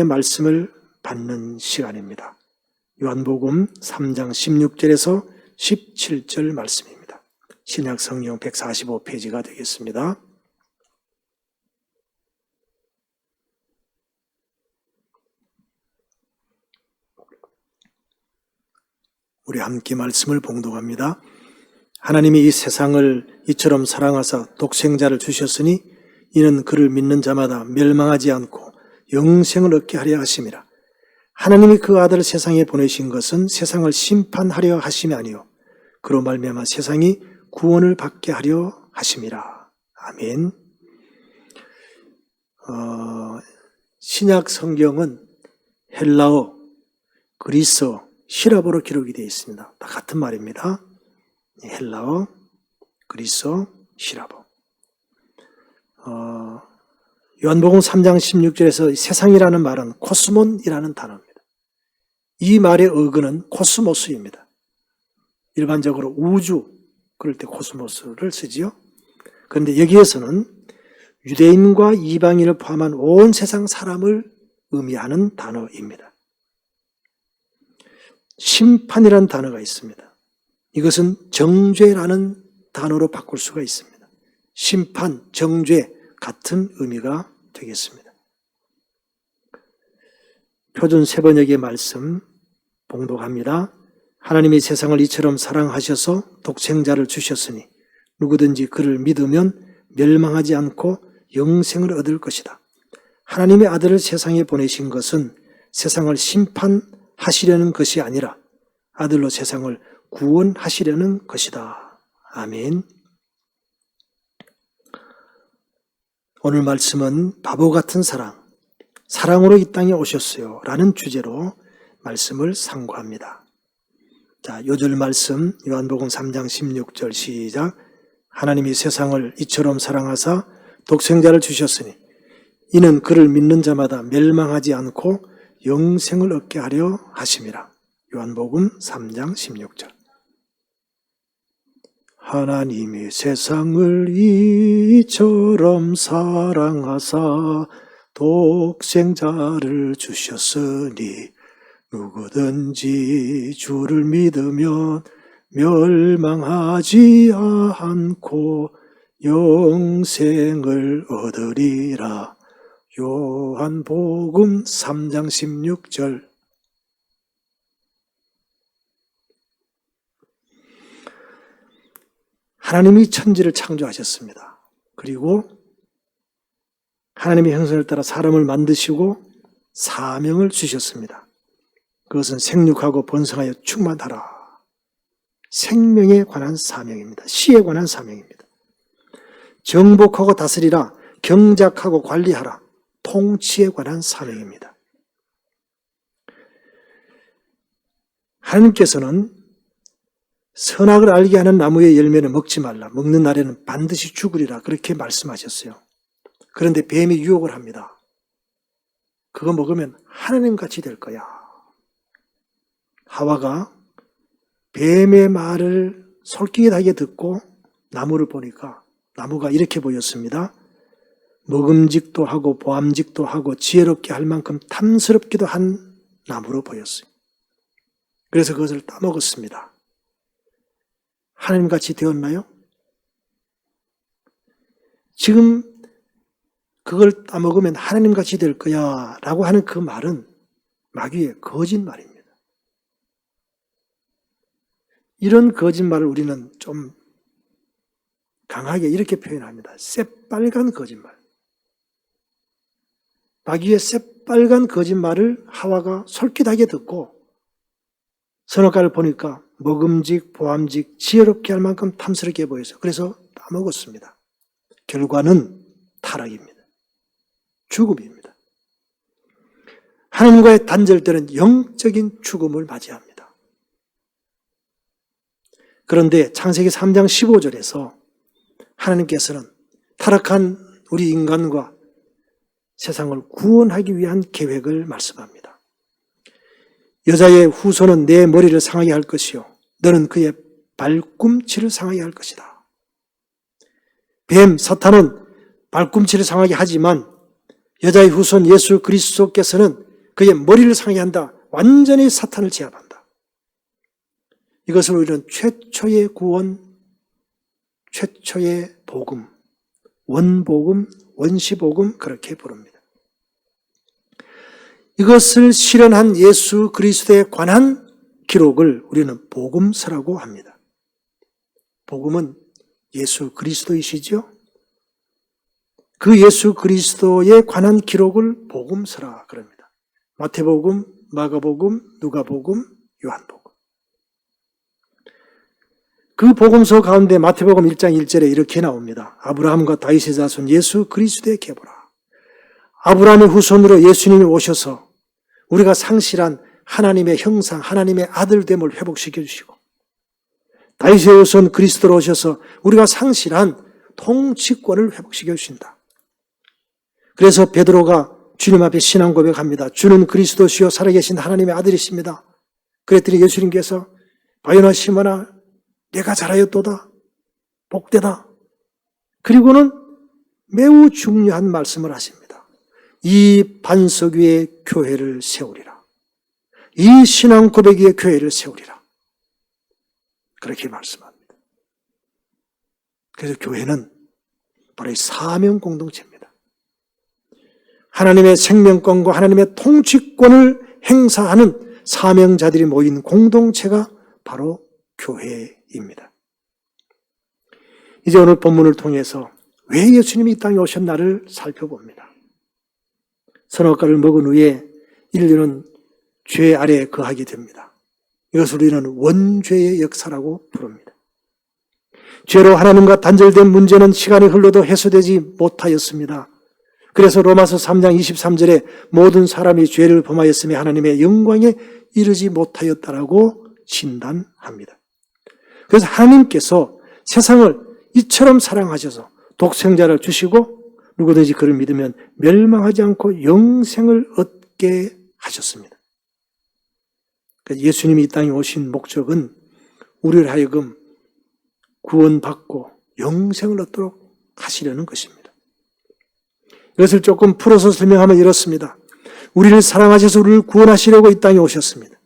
말씀을 받는 시간입니다. 요한복음 3장 16절에서 17절 말씀입니다. 신약 성경 145페이지가 되겠습니다. 우리 함께 말씀을 봉독합니다. 하나님이 이 세상을 이처럼 사랑하사 독생자를 주셨으니 이는 그를 믿는 자마다 멸망하지 않고 영생을 얻게 하려 하심이라. 하나님이 그 아들을 세상에 보내신 것은 세상을 심판하려 하심이 아니요 그로 말미암아 세상이 구원을 받게 하려 하심이라. 아멘. 신약 성경은 헬라어, 그리스어, 히랍어로 기록이 되어 있습니다. 다 같은 말입니다. 헬라어, 그리스어, 히랍어. 요한복음 3장 16절에서 세상이라는 말은 코스몬이라는 단어입니다. 이 말의 어근은 코스모스입니다. 일반적으로 우주, 그럴 때 코스모스를 쓰지요. 그런데 여기에서는 유대인과 이방인을 포함한 온 세상 사람을 의미하는 단어입니다. 심판이라는 단어가 있습니다. 이것은 정죄라는 단어로 바꿀 수가 있습니다. 심판, 정죄 같은 의미가 되겠습니다. 표준 세번역의 말씀 봉독합니다. 하나님이 세상을 이처럼 사랑하셔서 독생자를 주셨으니 누구든지 그를 믿으면 멸망하지 않고 영생을 얻을 것이다. 하나님의 아들을 세상에 보내신 것은 세상을 심판하시려는 것이 아니라 아들로 세상을 구원하시려는 것이다. 아멘. 오늘 말씀은 바보 같은 사랑, 사랑으로 이 땅에 오셨어요 라는 주제로 말씀을 상고합니다. 자, 요절 말씀 요한복음 3장 16절 시작. 하나님이 세상을 이처럼 사랑하사 독생자를 주셨으니 이는 그를 믿는 자마다 멸망하지 않고 영생을 얻게 하려 하심이라. 요한복음 3장 16절. 하나님이 세상을 이처럼 사랑하사 독생자를 주셨으니 누구든지 주를 믿으면 멸망하지 않고 영생을 얻으리라. 요한복음 3장 16절. 하나님이 천지를 창조하셨습니다. 그리고 하나님의 형상을 따라 사람을 만드시고 사명을 주셨습니다. 그것은 생육하고 번성하여 충만하라. 생명에 관한 사명입니다. 시에 관한 사명입니다. 정복하고 다스리라. 경작하고 관리하라. 통치에 관한 사명입니다. 하나님께서는 선악을 알게 하는 나무의 열매는 먹지 말라. 먹는 날에는 반드시 죽으리라. 그렇게 말씀하셨어요. 그런데 뱀이 유혹을 합니다. 그거 먹으면 하나님같이 될 거야. 하와가 뱀의 말을 솔깃하게 듣고 나무를 보니까 나무가 이렇게 보였습니다. 먹음직도 하고 보암직도 하고 지혜롭게 할 만큼 탐스럽기도 한 나무로 보였어요. 그래서 그것을 따먹었습니다. 하나님같이 되었나요? 지금 그걸 따먹으면 하나님같이 될 거야 라고 하는 그 말은 마귀의 거짓말입니다. 이런 거짓말을 우리는 좀 강하게 이렇게 표현합니다. 새빨간 거짓말. 마귀의 새빨간 거짓말을 하와가 솔깃하게 듣고 선악과를 보니까 먹음직, 보암직, 지혜롭게 할 만큼 탐스럽게 보여서 그래서 따먹었습니다. 결과는 타락입니다. 죽음입니다. 하나님과의 단절되는 영적인 죽음을 맞이합니다. 그런데 창세기 3장 15절에서 하나님께서는 타락한 우리 인간과 세상을 구원하기 위한 계획을 말씀합니다. 여자의 후손은 내 머리를 상하게 할 것이요 너는 그의 발꿈치를 상하게 할 것이다. 뱀, 사탄은 발꿈치를 상하게 하지만 여자의 후손 예수 그리스도께서는 그의 머리를 상하게 한다. 완전히 사탄을 제압한다. 이것을 우리는 최초의 구원, 최초의 복음, 원복음, 원시복음 그렇게 부릅니다. 이것을 실현한 예수 그리스도에 관한 기록을 우리는 복음서라고 합니다. 복음은 예수 그리스도이시죠? 그 예수 그리스도에 관한 기록을 복음서라 그럽니다. 마태복음, 마가복음, 누가복음, 요한복음. 그 복음서 가운데 마태복음 1장 1절에 이렇게 나옵니다. 아브라함과 다윗의 자손 예수 그리스도의 계보라. 아브라함의 후손으로 예수님이 오셔서 우리가 상실한 하나님의 형상, 하나님의 아들됨을 회복시켜 주시고, 다윗의 후손 그리스도로 오셔서 우리가 상실한 통치권을 회복시켜 주신다. 그래서 베드로가 주님 앞에 신앙 고백합니다. 주는 그리스도시요 살아계신 하나님의 아들이십니다. 그랬더니 예수님께서 바요나 시몬아 내가 잘하였도다. 복되다. 그리고는 매우 중요한 말씀을 하십니다. 이 반석 위에 교회를 세우리라. 이 신앙 고백 위에 교회를 세우리라. 그렇게 말씀합니다. 그래서 교회는 바로 이 사명 공동체입니다. 하나님의 생명권과 하나님의 통치권을 행사하는 사명자들이 모인 공동체가 바로 교회입니다. 이제 오늘 본문을 통해서 왜 예수님이 이 땅에 오셨나를 살펴봅니다. 선악과를 먹은 후에 인류는 죄 아래에 거하게 됩니다. 이것을 우리는 원죄의 역사라고 부릅니다. 죄로 하나님과 단절된 문제는 시간이 흘러도 해소되지 못하였습니다. 그래서 로마서 3장 23절에 모든 사람이 죄를 범하였으며 하나님의 영광에 이르지 못하였다라고 진단합니다. 그래서 하나님께서 세상을 이처럼 사랑하셔서 독생자를 주시고 누구든지 그를 믿으면 멸망하지 않고 영생을 얻게 하셨습니다. 예수님이 이 땅에 오신 목적은 우리를 하여금 구원받고 영생을 얻도록 하시려는 것입니다. 이것을 조금 풀어서 설명하면 이렇습니다. 우리를 사랑하셔서 우리를 구원하시려고 이 땅에 오셨습니다.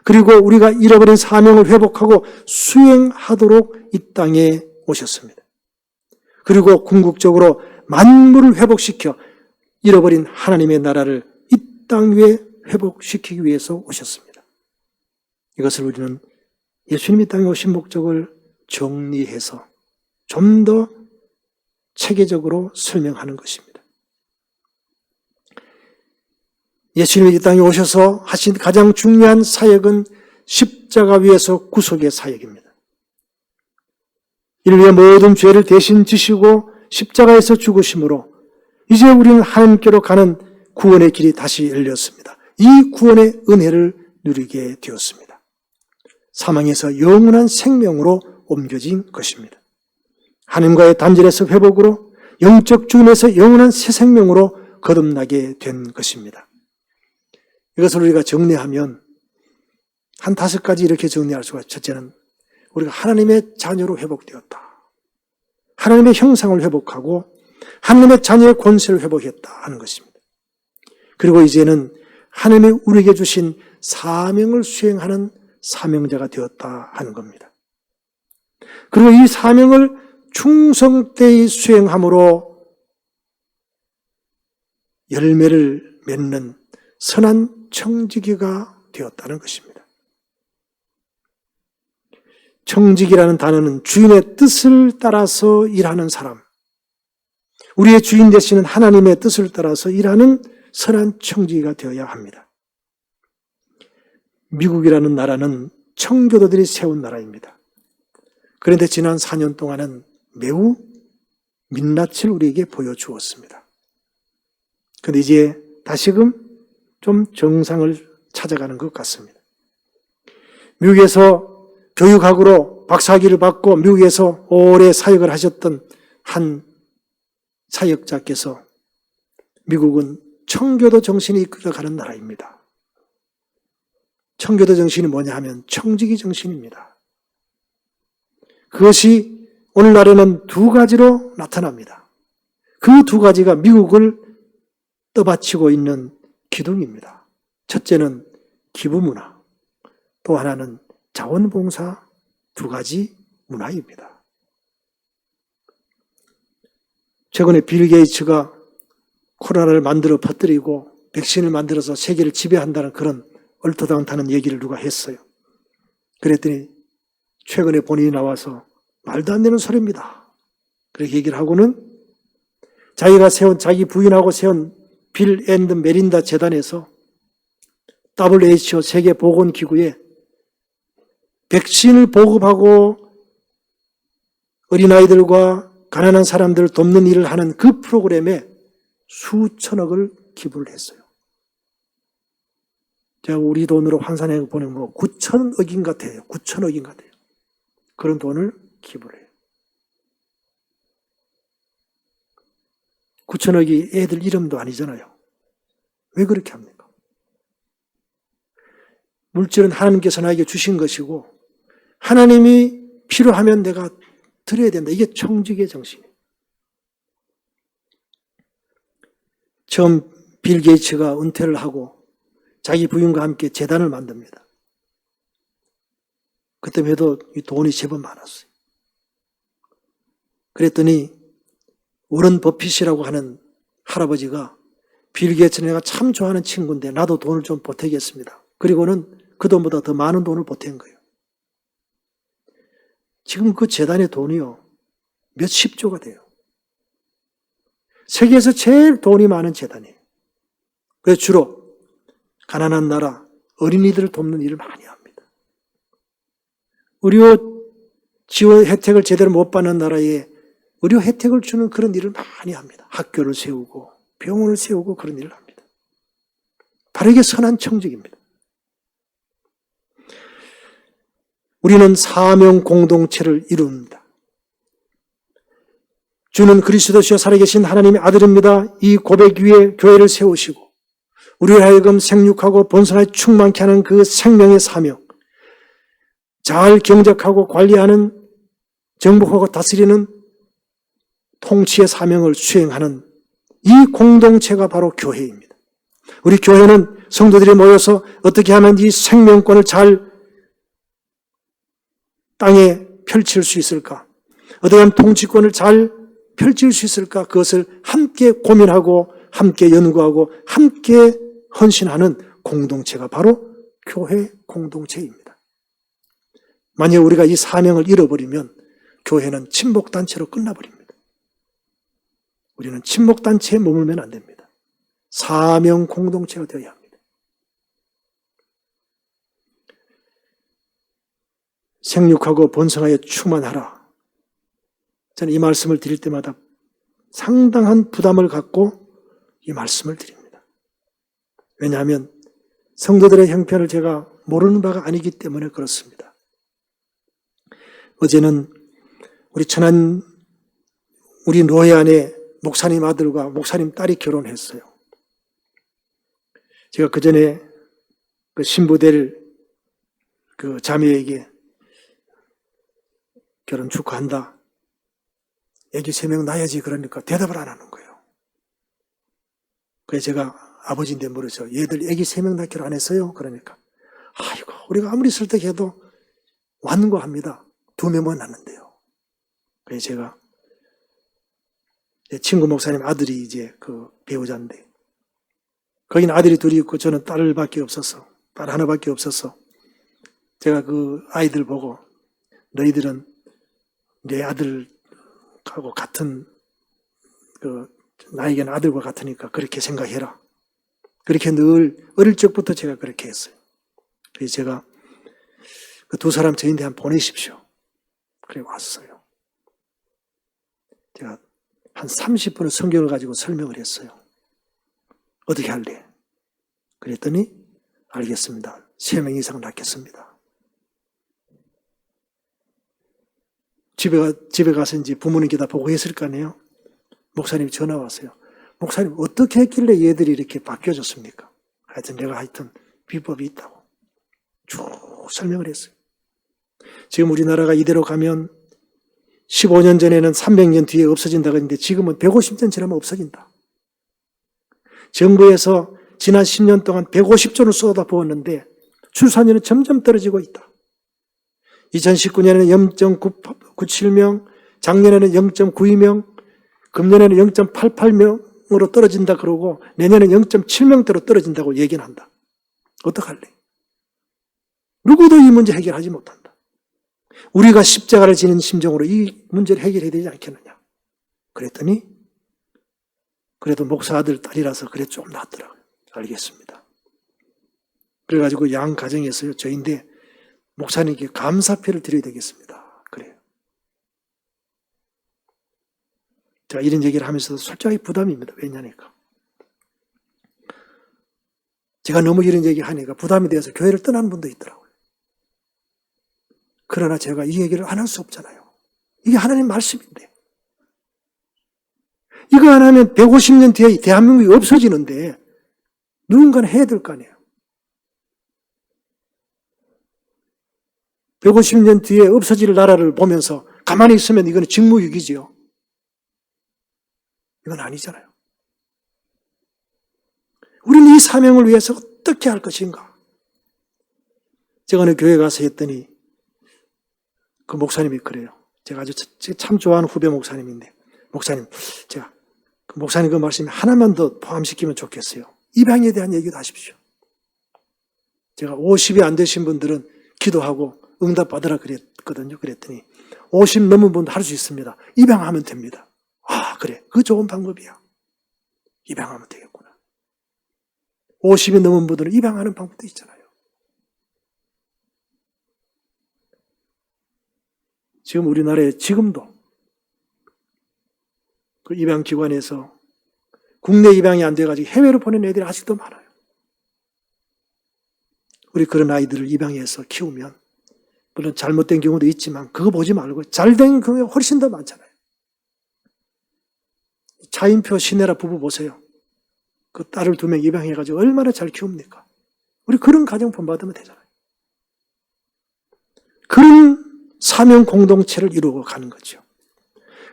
그리고 우리가 잃어버린 사명을 회복하고 수행하도록 이 땅에 오셨습니다. 그리고 궁극적으로 만물을 회복시켜 잃어버린 하나님의 나라를 이 땅 위에 회복시키기 위해서 오셨습니다. 이것을 우리는 예수님이 이 땅에 오신 목적을 정리해서 좀 더 체계적으로 설명하는 것입니다. 예수님이 이 땅에 오셔서 하신 가장 중요한 사역은 십자가 위에서 구속의 사역입니다. 인류의 모든 죄를 대신 지시고 십자가에서 죽으심으로 이제 우리는 하나님께로 가는 구원의 길이 다시 열렸습니다. 이 구원의 은혜를 누리게 되었습니다. 사망에서 영원한 생명으로 옮겨진 것입니다. 하나님과의 단절에서 회복으로 영적 죽음에서 영원한 새 생명으로 거듭나게 된 것입니다. 이것을 우리가 정리하면 한 5가지 이렇게 정리할 수가 있습니다. 첫째는 우리가 하나님의 자녀로 회복되었다. 하나님의 형상을 회복하고 하나님의 자녀의 권세를 회복했다 하는 것입니다. 그리고 이제는 하나님이 우리에게 주신 사명을 수행하는 사명자가 되었다 하는 겁니다. 그리고 이 사명을 충성되이 수행함으로 열매를 맺는 선한 청지기가 되었다는 것입니다. 청지기라는 단어는 주인의 뜻을 따라서 일하는 사람, 우리의 주인 되시는 하나님의 뜻을 따라서 일하는 선한 청지기가 되어야 합니다. 미국이라는 나라는 청교도들이 세운 나라입니다. 그런데 지난 4년 동안은 매우 민낯을 우리에게 보여주었습니다. 그런데 이제 다시금 좀 정상을 찾아가는 것 같습니다. 미국에서 교육학으로 박사학위를 받고 미국에서 오래 사역을 하셨던 한 사역자께서 미국은 청교도 정신이 이끌어가는 나라입니다. 청교도 정신이 뭐냐 하면 청지기 정신입니다. 그것이 오늘날에는 2가지로 나타납니다. 그 2가지가 미국을 떠받치고 있는 기둥입니다. 첫째는 기부문화, 또 하나는 자원봉사, 두 가지 문화입니다. 최근에 빌 게이츠가 코로나를 만들어 퍼뜨리고 백신을 만들어서 세계를 지배한다는 그런 얼토당타는 얘기를 누가 했어요. 그랬더니 최근에 본인이 나와서 말도 안 되는 소리입니다. 그렇게 얘기를 하고는 자기 부인하고 세운 빌 앤드 메린다 재단에서 WHO 세계보건기구에 백신을 보급하고 어린아이들과 가난한 사람들을 돕는 일을 하는 그 프로그램에 수천억을 기부를 했어요. 제가 우리 돈으로 환산해 보면 9천억인가 돼요. 9천억인가 돼요. 그런 돈을 기부를 해요. 9천억이 애들 이름도 아니잖아요. 왜 그렇게 합니까? 물질은 하나님께서 나에게 주신 것이고 하나님이 필요하면 내가 드려야 된다. 이게 청지기의 정신이에요. 처음 빌 게이츠가 은퇴를 하고 자기 부인과 함께 재단을 만듭니다. 그때에도 돈이 제법 많았어요. 그랬더니 워런 버핏이라고 하는 할아버지가 빌 게이츠는 내가 참 좋아하는 친구인데 나도 돈을 좀 보태겠습니다. 그리고는 그 돈보다 더 많은 돈을 보탠 거예요. 지금 그 재단의 돈이요, 몇십조가 돼요. 세계에서 제일 돈이 많은 재단이에요. 그래서 주로 가난한 나라, 어린이들을 돕는 일을 많이 합니다. 의료 지원 혜택을 제대로 못 받는 나라에 의료 혜택을 주는 그런 일을 많이 합니다. 학교를 세우고 병원을 세우고 그런 일을 합니다. 바로 이게 선한 청직입니다. 우리는 사명 공동체를 이룹니다. 주는 그리스도시여 살아계신 하나님의 아들입니다. 이 고백 위에 교회를 세우시고 우리를 하여금 생육하고 본성에 충만케 하는 그 생명의 사명, 잘 경작하고 관리하는, 정복하고 다스리는 통치의 사명을 수행하는 이 공동체가 바로 교회입니다. 우리 교회는 성도들이 모여서 어떻게 하면 이 생명권을 잘 땅에 펼칠 수 있을까? 어떻게 하면 통치권을 잘 펼칠 수 있을까? 그것을 함께 고민하고 함께 연구하고 함께 헌신하는 공동체가 바로 교회 공동체입니다. 만약 우리가 이 사명을 잃어버리면 교회는 친목단체로 끝나버립니다. 우리는 친목단체에 머물면 안 됩니다. 사명 공동체가 되어야 합니다. 생육하고 번성하여 충만하라. 저는 이 말씀을 드릴 때마다 상당한 부담을 갖고 이 말씀을 드립니다. 왜냐하면 성도들의 형편을 제가 모르는 바가 아니기 때문에 그렇습니다. 어제는 우리 노회 안에 목사님 아들과 목사님 딸이 결혼했어요. 제가 그 전에 그 신부될 그 자매에게 결혼 축하한다. 애기 3명 낳아야지 그러니까 대답을 안 하는 거예요. 그래서 제가 아버지인데 물었죠. 얘들 애기 3명 낳기로 안 했어요? 그러니까 아이고 우리가 아무리 설득해도 완고합니다. 2명만 낳는데요. 그래서 제가 제 친구 목사님 아들이 이제 그 배우자인데 거기는 아들이 둘이 있고 저는 딸 하나밖에 없어서 제가 그 아이들 보고 너희들은 내 아들하고 같은 나에게는 아들과 같으니까 그렇게 생각해라. 그렇게 늘 어릴 적부터 제가 그렇게 했어요. 그래서 제가 그 2사람 저희한테 한번 보내십시오. 그래 왔어요. 제가 한 30분을 성경을 가지고 설명을 했어요. 어떻게 할래? 그랬더니 알겠습니다. 3명 이상 낳겠습니다. 집에 가서 이제 부모님께 다 보고했을 거 아니에요? 목사님이 전화 왔어요. 목사님 어떻게 했길래 얘들이 이렇게 바뀌어졌습니까? 내가 비법이 있다고 쭉 설명을 했어요. 지금 우리나라가 이대로 가면 15년 전에는 300년 뒤에 없어진다고 했는데 지금은 150년 지나면 없어진다. 정부에서 지난 10년 동안 150조를 쏟아부었는데 출산율은 점점 떨어지고 있다. 2019년에는 0.97명, 작년에는 0.92명, 금년에는 0.88명으로 떨어진다 그러고 내년에는 0.7명대로 떨어진다고 얘기는 한다. 어떡할래? 누구도 이 문제 해결하지 못한다. 우리가 십자가를 지는 심정으로 이 문제를 해결해야 되지 않겠느냐. 그랬더니 그래도 목사 아들 딸이라서 그래 좀 낫더라고요. 알겠습니다. 그래가지고 양 가정에서요. 저인데 목사님께 감사표를 드려야 되겠습니다. 그래요. 제가 이런 얘기를 하면서도 솔직하게 부담입니다. 왜냐니까. 제가 너무 이런 얘기 하니까 부담이 돼서 교회를 떠나는 분도 있더라고요. 그러나 제가 이 얘기를 안 할 수 없잖아요. 이게 하나님 말씀인데. 이거 안 하면 150년 뒤에 대한민국이 없어지는데 누군가는 해야 될 거 아니에요. 150년 뒤에 없어질 나라를 보면서 가만히 있으면 이거는 직무유기지요. 이건 아니잖아요. 우리는 이 사명을 위해서 어떻게 할 것인가? 제가 어느 교회 가서 했더니 그 목사님이 그래요. 제가 아주 참 좋아하는 후배 목사님인데 목사님, 제가 그 목사님 그 말씀에 하나만 더 포함시키면 좋겠어요. 입양에 대한 얘기도 하십시오. 제가 50이 안 되신 분들은 기도하고 응답받으라 그랬거든요. 그랬더니 50 넘은 분도 할 수 있습니다. 입양하면 됩니다. 아, 그래. 그 좋은 방법이야. 입양하면 되겠구나. 50이 넘은 분들은 입양하는 방법도 있잖아요. 지금 우리나라에 지금도 그 입양기관에서 국내 입양이 안 돼가지고 해외로 보낸 애들이 아직도 많아요. 우리 그런 아이들을 입양해서 키우면 물론 잘못된 경우도 있지만 그거 보지 말고 잘된 경우가 훨씬 더 많잖아요. 차인표 신혜라 부부 보세요. 그 딸을 2명 입양해가지고 얼마나 잘 키웁니까? 우리 그런 가정 본받으면 되잖아요. 그런 사명 공동체를 이루어 가는 거죠.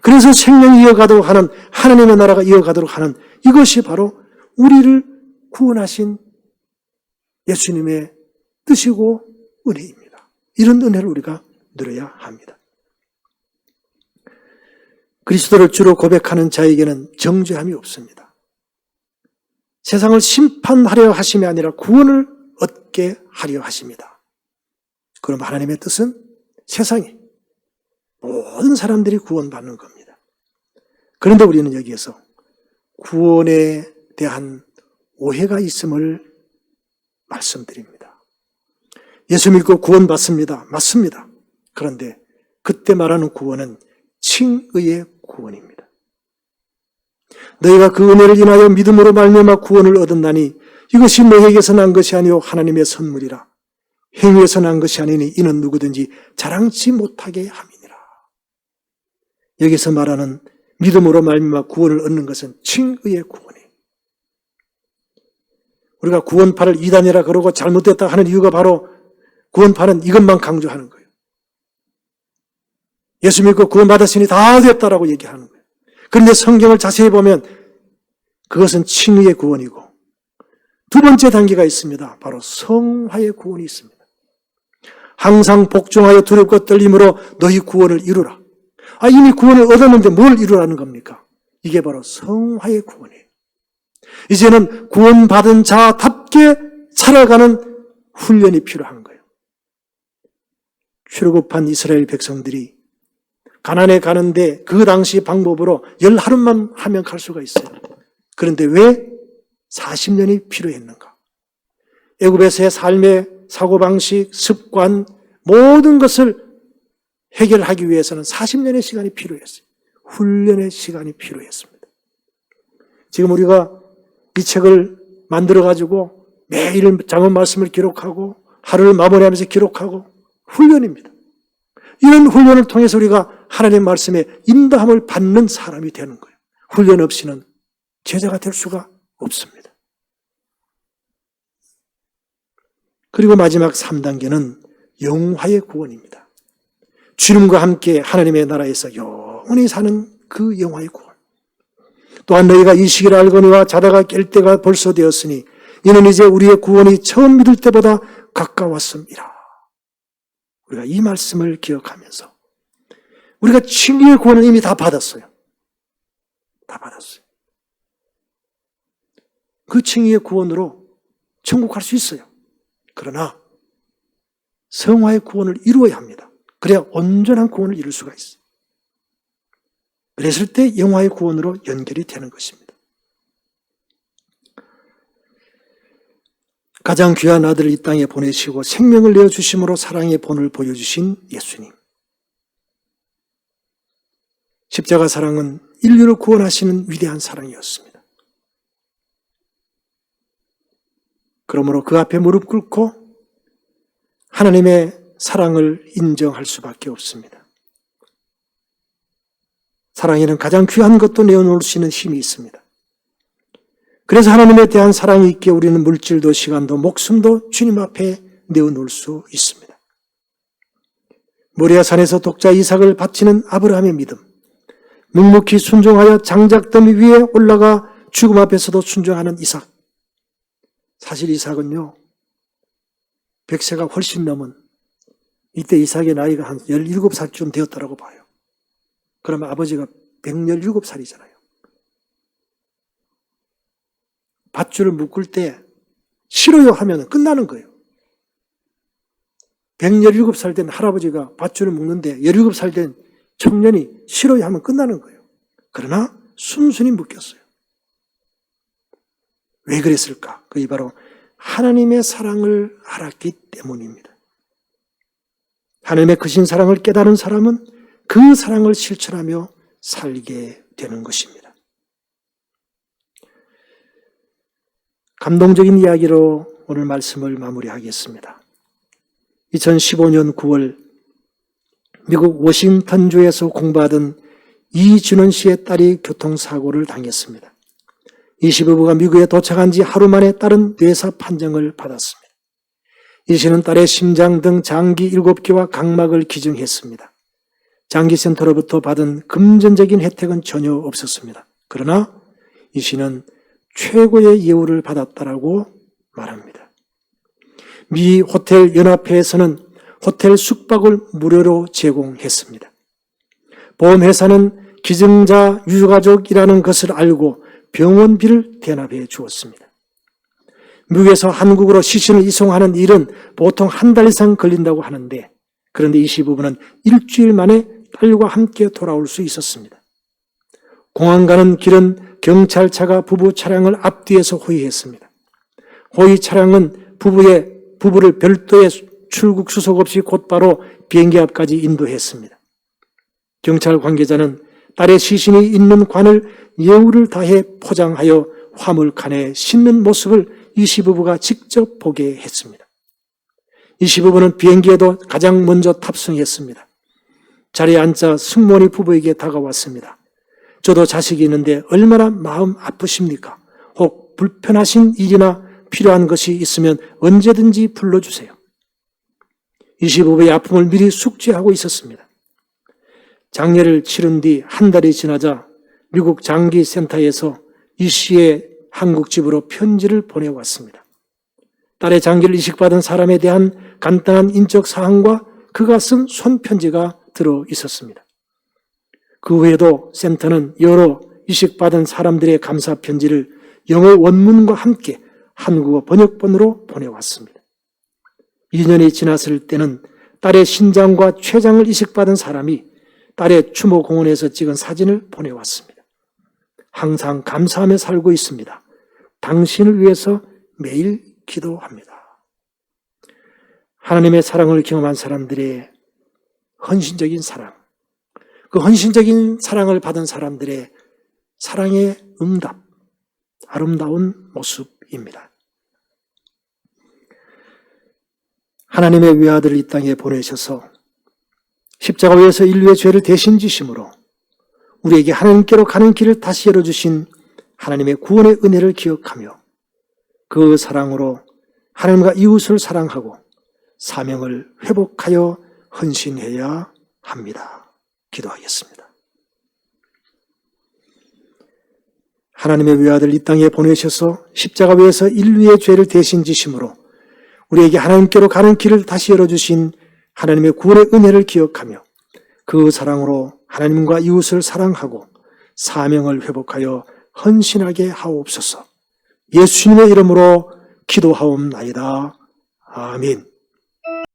그래서 생명이 이어가도록 하는 하나님의 나라가 이어가도록 하는 이것이 바로 우리를 구원하신 예수님의 뜻이고 은혜입니다. 이런 은혜를 우리가 누려야 합니다. 그리스도를 주로 고백하는 자에게는 정죄함이 없습니다. 세상을 심판하려 하심이 아니라 구원을 얻게 하려 하십니다. 그럼 하나님의 뜻은 세상에 모든 사람들이 구원받는 겁니다. 그런데 우리는 여기에서 구원에 대한 오해가 있음을 말씀드립니다. 예수 믿고 구원받습니다. 맞습니다. 그런데 그때 말하는 구원은 칭의의 구원입니다. 너희가 그 은혜를 인하여 믿음으로 말미암아 구원을 얻었나니 이것이 너희에게서 난 것이 아니요 하나님의 선물이라. 행위에서 난 것이 아니니 이는 누구든지 자랑치 못하게 함이니라. 여기서 말하는 믿음으로 말미암아 구원을 얻는 것은 칭의의 구원이에요. 우리가 구원파를 이단이라 그러고 잘못됐다 하는 이유가 바로 구원파는 이것만 강조하는 거예요. 예수 믿고 구원받았으니 다 됐다라고 얘기하는 거예요. 그런데 성경을 자세히 보면 그것은 칭의의 구원이고 두 번째 단계가 있습니다. 바로 성화의 구원이 있습니다. 항상 복종하여 두렵고 떨림으로 너희 구원을 이루라. 이미 구원을 얻었는데 뭘 이루라는 겁니까? 이게 바로 성화의 구원이에요. 이제는 구원받은 자답게 살아가는 훈련이 필요한 거예요. 출애굽한 이스라엘 백성들이 가나안에 가는데 그 당시 방법으로 10하루만 하면 갈 수가 있어요. 그런데 왜 40년이 필요했는가? 애굽에서의 삶의 사고방식, 습관, 모든 것을 해결하기 위해서는 40년의 시간이 필요했어요. 훈련의 시간이 필요했습니다. 지금 우리가 이 책을 만들어가지고 매일 장언 말씀을 기록하고 하루를 마무리하면서 기록하고 훈련입니다. 이런 훈련을 통해서 우리가 하나님의 말씀에 인도함을 받는 사람이 되는 거예요. 훈련 없이는 제자가 될 수가 없습니다. 그리고 마지막 3단계는 영화의 구원입니다. 주님과 함께 하나님의 나라에서 영원히 사는 그 영화의 구원. 또한 너희가 이 시기를 알거니와 자다가 깰 때가 벌써 되었으니 이는 이제 우리의 구원이 처음 믿을 때보다 가까웠습니다. 우리가 이 말씀을 기억하면서 우리가 칭의의 구원을 이미 다 받았어요. 다 받았어요. 그 칭의의 구원으로 천국 갈 수 있어요. 그러나 성화의 구원을 이루어야 합니다. 그래야 온전한 구원을 이룰 수가 있어요. 그랬을 때 영화의 구원으로 연결이 되는 것입니다. 가장 귀한 아들을 이 땅에 보내시고 생명을 내어주심으로 사랑의 본을 보여주신 예수님. 십자가 사랑은 인류를 구원하시는 위대한 사랑이었습니다. 그러므로 그 앞에 무릎 꿇고 하나님의 사랑을 인정할 수밖에 없습니다. 사랑에는 가장 귀한 것도 내어놓을 수 있는 힘이 있습니다. 그래서 하나님에 대한 사랑이 있기에 우리는 물질도 시간도 목숨도 주님 앞에 내어놓을 수 있습니다. 모리아 산에서 독자 이삭을 바치는 아브라함의 믿음, 묵묵히 순종하여 장작더미 위에 올라가 죽음 앞에서도 순종하는 이삭. 사실 이삭은요, 100세가 훨씬 넘은, 이때 이삭의 나이가 한 17살쯤 되었다고 봐요. 그러면 아버지가 117살이잖아요. 밧줄을 묶을 때 싫어요 하면 끝나는 거예요. 117살 된 할아버지가 밧줄을 묶는데 17살 된 청년이 싫어요 하면 끝나는 거예요. 그러나 순순히 묶였어요. 왜 그랬을까? 그게 바로 하나님의 사랑을 알았기 때문입니다. 하나님의 크신 사랑을 깨달은 사람은 그 사랑을 실천하며 살게 되는 것입니다. 감동적인 이야기로 오늘 말씀을 마무리하겠습니다. 2015년 9월 미국 워싱턴주에서 공부하던 이준원 씨의 딸이 교통사고를 당했습니다. 이 시부부가 미국에 도착한 지 하루 만에 딸은 뇌사 판정을 받았습니다. 이 씨는 딸의 심장 등 장기 7개와 각막을 기증했습니다. 장기센터로부터 받은 금전적인 혜택은 전혀 없었습니다. 그러나 이 씨는 최고의 예우를 받았다라고 말합니다. 미 호텔 연합회에서는 호텔 숙박을 무료로 제공했습니다. 보험회사는 기증자 유가족이라는 것을 알고 병원비를 대납해 주었습니다. 미국에서 한국으로 시신을 이송하는 일은 보통 한 달 이상 걸린다고 하는데, 그런데 이 시부부는 일주일 만에 딸과 함께 돌아올 수 있었습니다. 공항 가는 길은 경찰차가 부부 차량을 앞뒤에서 호위했습니다. 호위 차량은 부부를 별도의 출국 수속 없이 곧바로 비행기 앞까지 인도했습니다. 경찰 관계자는 딸의 시신이 있는 관을 예우를 다해 포장하여 화물칸에 싣는 모습을 이 시부부가 직접 보게 했습니다. 이 시부부는 비행기에도 가장 먼저 탑승했습니다. 자리에 앉자 승무원이 부부에게 다가왔습니다. 저도 자식이 있는데 얼마나 마음 아프십니까? 혹 불편하신 일이나 필요한 것이 있으면 언제든지 불러주세요. 이 시부부의 아픔을 미리 숙지하고 있었습니다. 장례를 치른 뒤 한 달이 지나자 미국 장기센터에서 이 씨의 한국 집으로 편지를 보내왔습니다. 딸의 장기를 이식받은 사람에 대한 간단한 인적 사항과 그가 쓴 손편지가 들어 있었습니다. 그 외에도 센터는 여러 이식받은 사람들의 감사 편지를 영어 원문과 함께 한국어 번역본으로 보내왔습니다. 2년이 지났을 때는 딸의 신장과 췌장을 이식받은 사람이 딸의 추모공원에서 찍은 사진을 보내왔습니다. 항상 감사하며 살고 있습니다. 당신을 위해서 매일 기도합니다. 하나님의 사랑을 경험한 사람들의 헌신적인 사랑, 그 헌신적인 사랑을 받은 사람들의 사랑의 응답, 아름다운 모습입니다. 하나님의 외아들을 이 땅에 보내셔서 십자가 위에서 인류의 죄를 대신 지심으로 우리에게 하나님께로 가는 길을 다시 열어주신 하나님의 구원의 은혜를 기억하며 그 사랑으로 하나님과 이웃을 사랑하고 사명을 회복하여 헌신해야 합니다. 기도하겠습니다. 하나님의 외아들 이 땅에 보내셔서 십자가 위에서 인류의 죄를 대신 지심으로 우리에게 하나님께로 가는 길을 다시 열어주신 하나님의 구원의 은혜를 기억하며 그 사랑으로 하나님과 이웃을 사랑하고 사명을 회복하여 헌신하게 하옵소서. 예수님의 이름으로 기도하옵나이다. 아멘.